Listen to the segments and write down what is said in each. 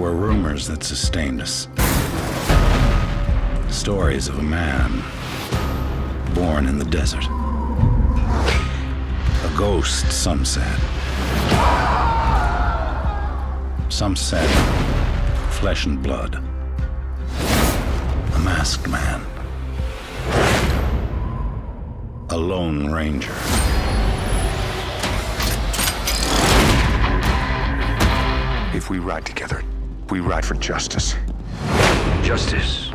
were rumors that sustained us. Stories of a man born in the desert. A ghost, some said. Some said flesh and blood. A masked man. A Lone Ranger. If we ride together, we ride for justice. Justice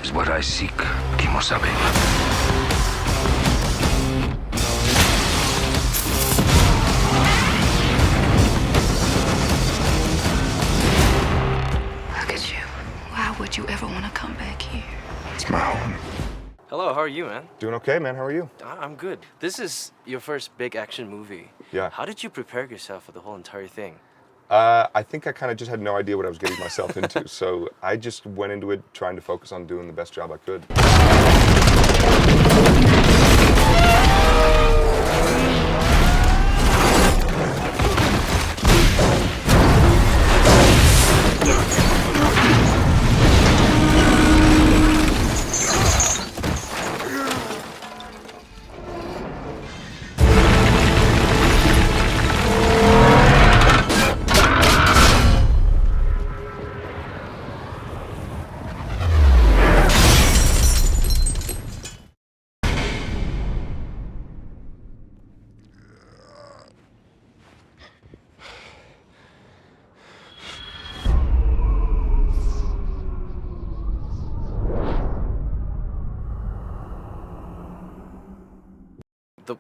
is what I seek, Kimosabe. Look at you. Why would you ever want to come back here? It's my home. Hello, how are you, man? Doing okay, man. How are you? I'm good. This is your first big action movie. Yeah. How did you prepare yourself for the whole entire thing? I think I kind of just had no idea what I was getting myself into, so I just went into it trying to focus on doing the best job I could.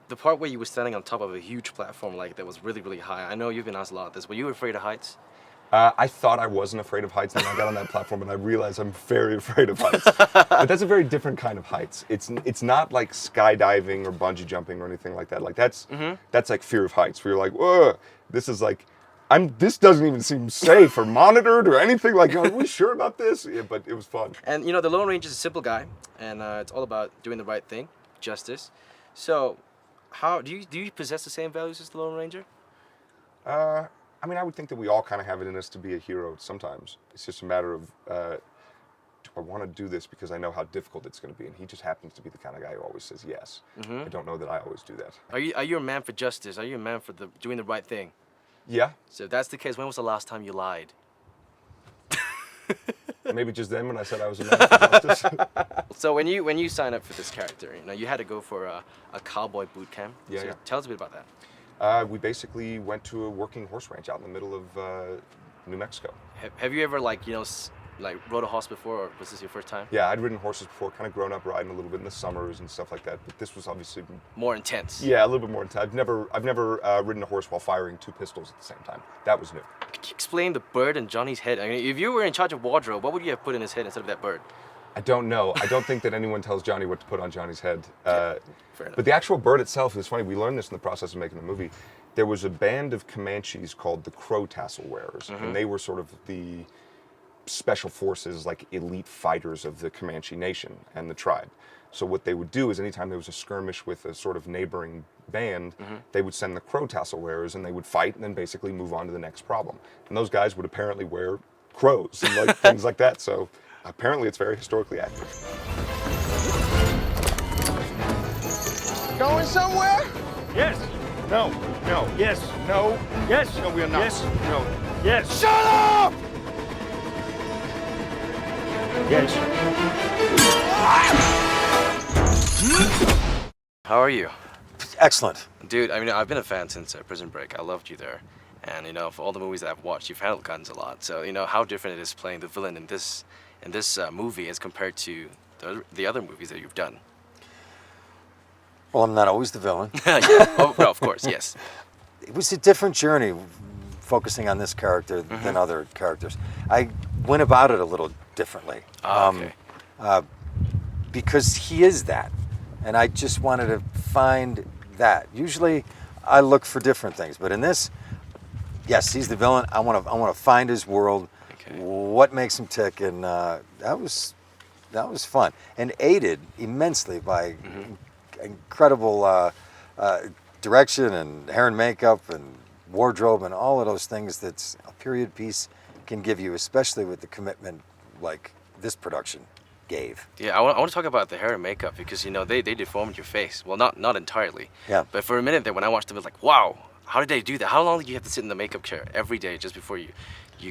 The part where you were standing on top of a huge platform like that was really, really high. I know you've been asked a lot of this. Were you afraid of heights? I thought I wasn't afraid of heights, and then I got on that platform and I realized I'm very afraid of heights. But that's a very different kind of heights. It's not like skydiving or bungee jumping or anything like that. Like that's like fear of heights, where you're like, whoa, this is like, this doesn't even seem safe or monitored or anything. Like, are we sure about this? Yeah, but it was fun. And you know, the Lone Ranger is a simple guy, and it's all about doing the right thing, justice. So, how do you possess the same values as the Lone Ranger? I mean, I would think that we all kind of have it in us to be a hero sometimes. It's just a matter of, do I want to do this because I know how difficult it's going to be? And he just happens to be the kind of guy who always says yes. I don't know that I always do that. Are you a man for justice? Are you a man for doing the right thing? Yeah. So if that's the case, when was the last time you lied? Maybe just then when I said I was a man for justice. So when you sign up for this character, you know, you had to go for a cowboy boot camp. Yeah, So yeah. Tell us a bit about that. We basically went to a working horse ranch out in the middle of New Mexico. Have you ever like rode a horse before, or was this your first time? Yeah, I'd ridden horses before, kind of grown up riding a little bit in the summers and stuff like that. But this was obviously More intense. yeah, a little bit more intense. I've never ridden a horse while firing 2 pistols at the same time. That was new. Could you explain the bird in Johnny's head? I mean, if you were in charge of wardrobe, what would you have put in his head instead of that bird? I don't know. I don't think that anyone tells Johnny what to put on Johnny's head. Fair enough. But the actual bird itself is funny. We learned this in the process of making the movie. There was a band of Comanches called the Crow Tassel Wearers, and they were sort of the special forces, like elite fighters of the Comanche Nation and the tribe. So what they would do is anytime there was a skirmish with a sort of neighboring band, they would send the Crow Tassel Wearers and they would fight and then basically move on to the next problem. And those guys would apparently wear crows and like things like that. So apparently it's very historically accurate. Going somewhere? Yes. No. No. Yes. No. Yes. No, we are not. Yes. No. Yes. Shut up! Yes. How are you? Excellent. Dude, I mean, I've been a fan since Prison Break. I loved you there. And, you know, for all the movies that I've watched, you've handled guns a lot. So, you know, how different it is playing the villain in this movie as compared to the other movies that you've done. Well, I'm not always the villain. Yeah. Oh, well, of course, yes. It was a different journey focusing on this character than other characters. I went about it a little differently. Okay. Because he is that. And I just wanted to find that. Usually I look for different things, but in this, yes, he's the villain. I want to find his world, what makes him tick, and that was fun. And aided immensely by incredible direction and hair and makeup and wardrobe and all of those things. That's a period piece can give you, especially with the commitment like this production gave. Yeah, I want to talk about the hair and makeup because they deformed your face. Well, not entirely. Yeah. But for a minute there, when I watched them, I was like, wow, how did they do that? How long did you have to sit in the makeup chair every day just before you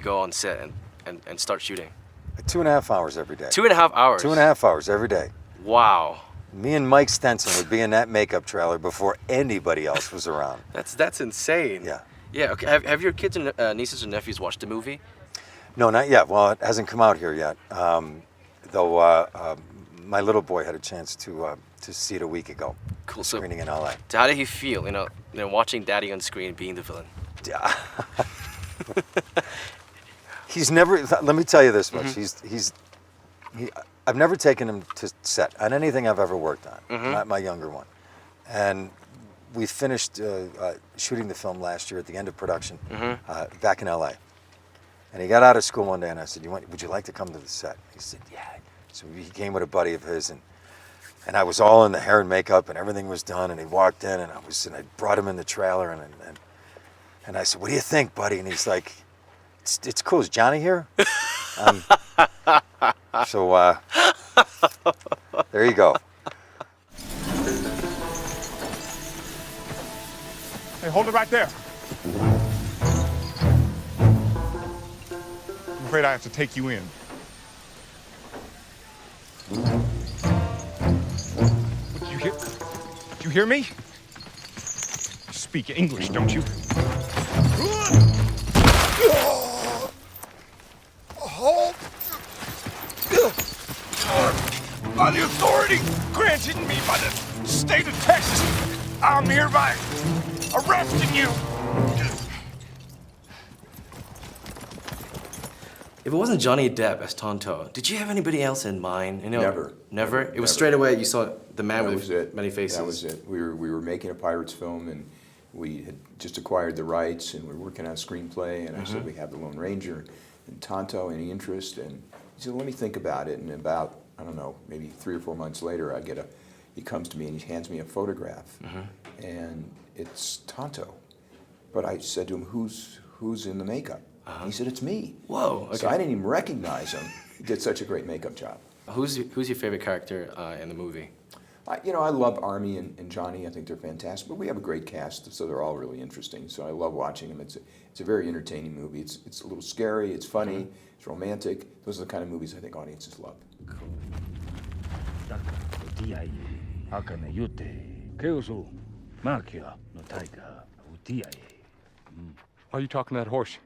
go on set and start shooting? 2.5 hours every day. 2.5 hours. 2.5 hours every day. Wow. Me and Mike Stenson would be in that makeup trailer before anybody else was around. That's insane. Yeah. Yeah. Okay. Have your kids and nieces and nephews watched the movie? No, not yet. Well, it hasn't come out here yet. Though my little boy had a chance to see it a week ago. Cool. Screening in LA. So how did he feel? Watching Daddy on screen being the villain. He's never. Let me tell you this much. I've never taken him to set on anything I've ever worked on. My younger one, and we finished shooting the film last year at the end of production back in LA. And he got out of school one day, and I said, "Would you like to come to the set?" He said, "Yeah." So he came with a buddy of his, and I was all in the hair and makeup, and everything was done. And he walked in, and I brought him in the trailer, and I said, "What do you think, buddy?" And he's like, "It's cool. Is Johnny here?" So there you go. Hey, hold it right there. I'm afraid I have to take you in. Did you hear me? You speak English, don't you? Hold! By the authority granted me by the state of Texas, I'm hereby arresting you. If it wasn't Johnny Depp as Tonto, did you have anybody else in mind? Never. Never? It was Never. straight away you saw the man That with was it. many faces. That was it. We were making a Pirates film, and we had just acquired the rights, and we were working on a screenplay, and I said, we have the Lone Ranger and Tonto, any interest? And he said, let me think about it. And about, I don't know, maybe 3 or 4 months later, he comes to me and he hands me a photograph, and it's Tonto. But I said to him, who's in the makeup? He said, it's me. Whoa, okay. So I didn't even recognize him. He did such a great makeup job. Who's your favorite character in the movie? I love Armie and Johnny. I think they're fantastic. But we have a great cast, so they're all really interesting. So I love watching them. It's a very entertaining movie. It's a little scary. It's funny. It's romantic. Those are the kind of movies I think audiences love. Why are you talking to that horse?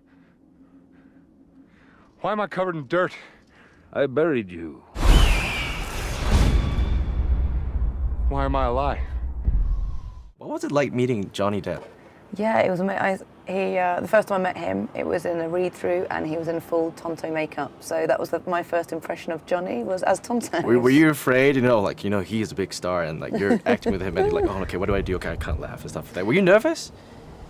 Why am I covered in dirt? I buried you. Why am I alive? What was it like meeting Johnny Depp? Yeah, it was amazing. The first time I met him, it was in a read-through, and he was in full Tonto makeup. So that was my first impression of Johnny, was as Tonto. Were you afraid? He is a big star, and you're acting with him, and you're like, oh, okay, what do I do? Okay, I can't laugh and stuff like that. Were you nervous?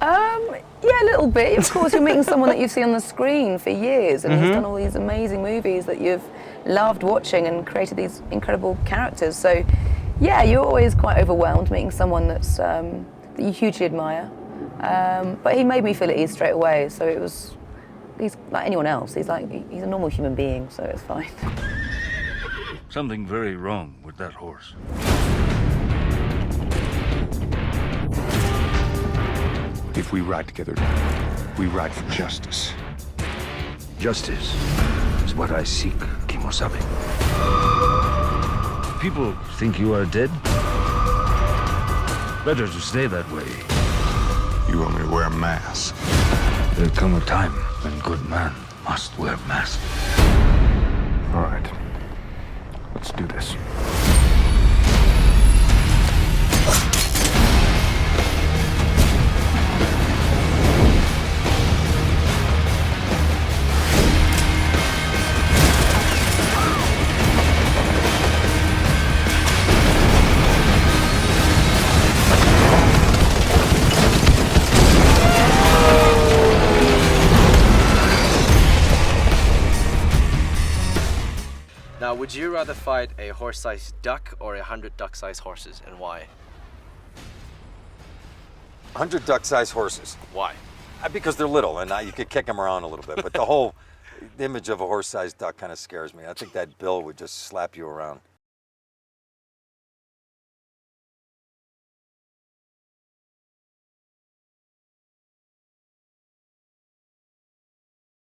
Yeah, a little bit. Of course, you're meeting someone that you've seen on the screen for years, and he's done all these amazing movies that you've loved watching and created these incredible characters. So, yeah, you're always quite overwhelmed meeting someone that you hugely admire. But he made me feel at ease straight away. So he's like anyone else. He's a normal human being, so it's fine. Something very wrong with that horse. If we ride together, we ride for justice. Justice is what I seek, Kimosabe. People think you are dead. Better to stay that way. You want me to wear a mask? There'll come a time when good man must wear mask. All right. Let's do this. Now, would you rather fight a horse-sized duck or 100 duck-sized horses, and why? 100 duck-sized horses. Why? Because they're little, and you could kick them around a little bit. But the whole, the image of a horse-sized duck kind of scares me. I think that bill would just slap you around.